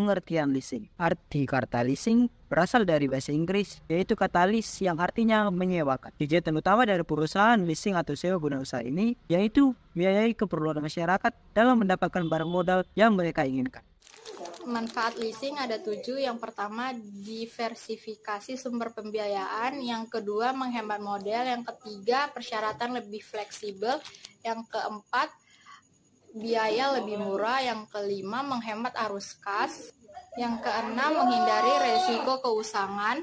Pengertian leasing. Arti kata leasing berasal dari bahasa Inggris, yaitu kata lease yang artinya menyewakan. Kegiatan utama dari perusahaan leasing atau sewa guna usaha ini yaitu biayai keperluan masyarakat dalam mendapatkan barang modal yang mereka inginkan. Manfaat leasing ada 7. Yang pertama, diversifikasi sumber pembiayaan. Yang kedua, menghemat modal. Yang ketiga, persyaratan lebih fleksibel. Yang keempat, biaya lebih murah. Yang kelima, menghemat arus kas. Yang keenam, menghindari resiko keusangan.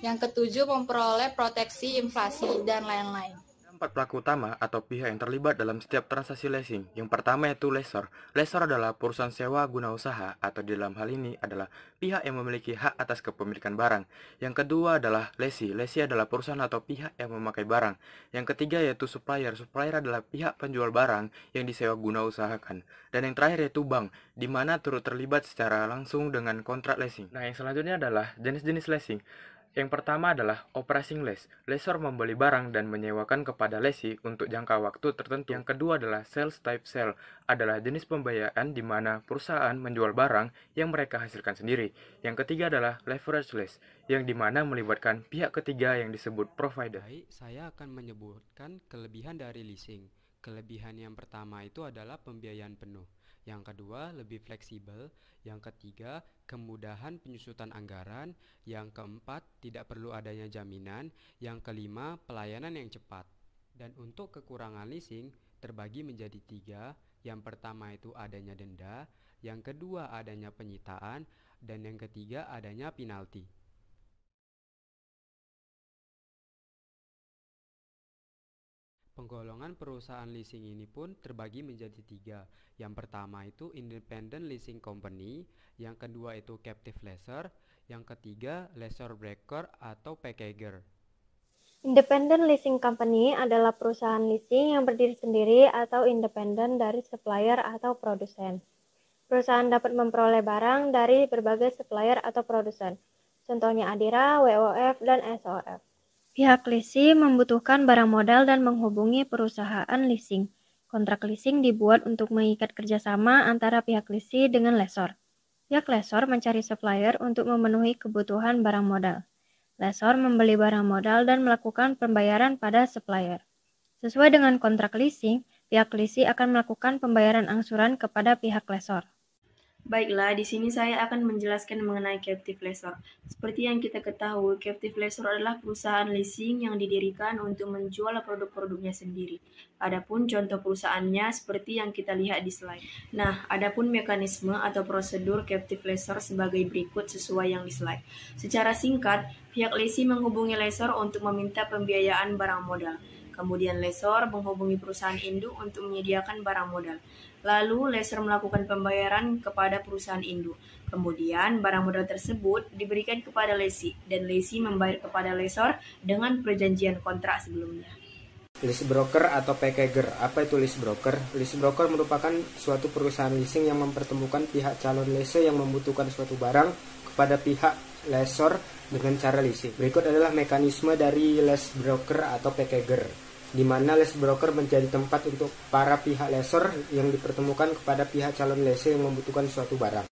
Yang ketujuh, memperoleh proteksi inflasi dan lain-lain. 4 pelaku utama atau pihak yang terlibat dalam setiap transaksi leasing. Yang pertama yaitu lessor. Lessor adalah perusahaan sewa guna usaha atau di dalam hal ini adalah pihak yang memiliki hak atas kepemilikan barang. Yang kedua adalah lessee. Lessee adalah perusahaan atau pihak yang memakai barang. Yang ketiga yaitu supplier. Supplier adalah pihak penjual barang yang disewa guna usahakan. Dan yang terakhir yaitu bank, di mana turut terlibat secara langsung dengan kontrak leasing. Nah, yang selanjutnya adalah jenis-jenis leasing. Yang pertama adalah operating lease. Lessor membeli barang dan menyewakan kepada lessee untuk jangka waktu tertentu. Yang kedua adalah sales type sale, adalah jenis pembiayaan di mana perusahaan menjual barang yang mereka hasilkan sendiri. Yang ketiga adalah leverage lease, yang di mana melibatkan pihak ketiga yang disebut provider. Baik, saya akan menyebutkan kelebihan dari leasing. Kelebihan yang pertama itu adalah pembiayaan penuh. Yang kedua, lebih fleksibel. Yang ketiga, kemudahan penyusutan anggaran. Yang keempat, tidak perlu adanya jaminan. Yang kelima, pelayanan yang cepat. Dan untuk kekurangan leasing terbagi menjadi 3. Yang pertama itu adanya denda. Yang kedua adanya penyitaan. Dan yang ketiga adanya penalti. Penggolongan perusahaan leasing ini pun terbagi menjadi 3. Yang pertama itu Independent Leasing Company, yang kedua itu Captive Lessor, yang ketiga Lessor Broker atau packager. Independent Leasing Company adalah perusahaan leasing yang berdiri sendiri atau independen dari supplier atau produsen. Perusahaan dapat memperoleh barang dari berbagai supplier atau produsen, contohnya Adira, WOF, dan SOF. Pihak leasing membutuhkan barang modal dan menghubungi perusahaan leasing. Kontrak leasing dibuat untuk mengikat kerjasama antara pihak leasing dengan lessor. Pihak lessor mencari supplier untuk memenuhi kebutuhan barang modal. Lessor membeli barang modal dan melakukan pembayaran pada supplier. Sesuai dengan kontrak leasing, pihak leasing akan melakukan pembayaran angsuran kepada pihak lessor. Baiklah, di sini saya akan menjelaskan mengenai captive lessor. Seperti yang kita ketahui, captive lessor adalah perusahaan leasing yang didirikan untuk menjual produk-produknya sendiri. Adapun contoh perusahaannya seperti yang kita lihat di slide. Nah, adapun mekanisme atau prosedur captive lessor sebagai berikut sesuai yang di slide. Secara singkat, pihak leasing menghubungi lessor untuk meminta pembiayaan barang modal. Kemudian lessor menghubungi perusahaan induk untuk menyediakan barang modal. Lalu lessor melakukan pembayaran kepada perusahaan induk. Kemudian barang modal tersebut diberikan kepada lessee dan lessee membayar kepada lessor dengan perjanjian kontrak sebelumnya. Lease broker atau packager. Apa itu lease broker? Lease broker merupakan suatu perusahaan leasing yang mempertemukan pihak calon lessee yang membutuhkan suatu barang kepada pihak lessor dengan cara leasing. Berikut adalah mekanisme dari lease broker atau packager, di mana lease broker menjadi tempat untuk para pihak lessor yang dipertemukan kepada pihak calon lessee yang membutuhkan suatu barang.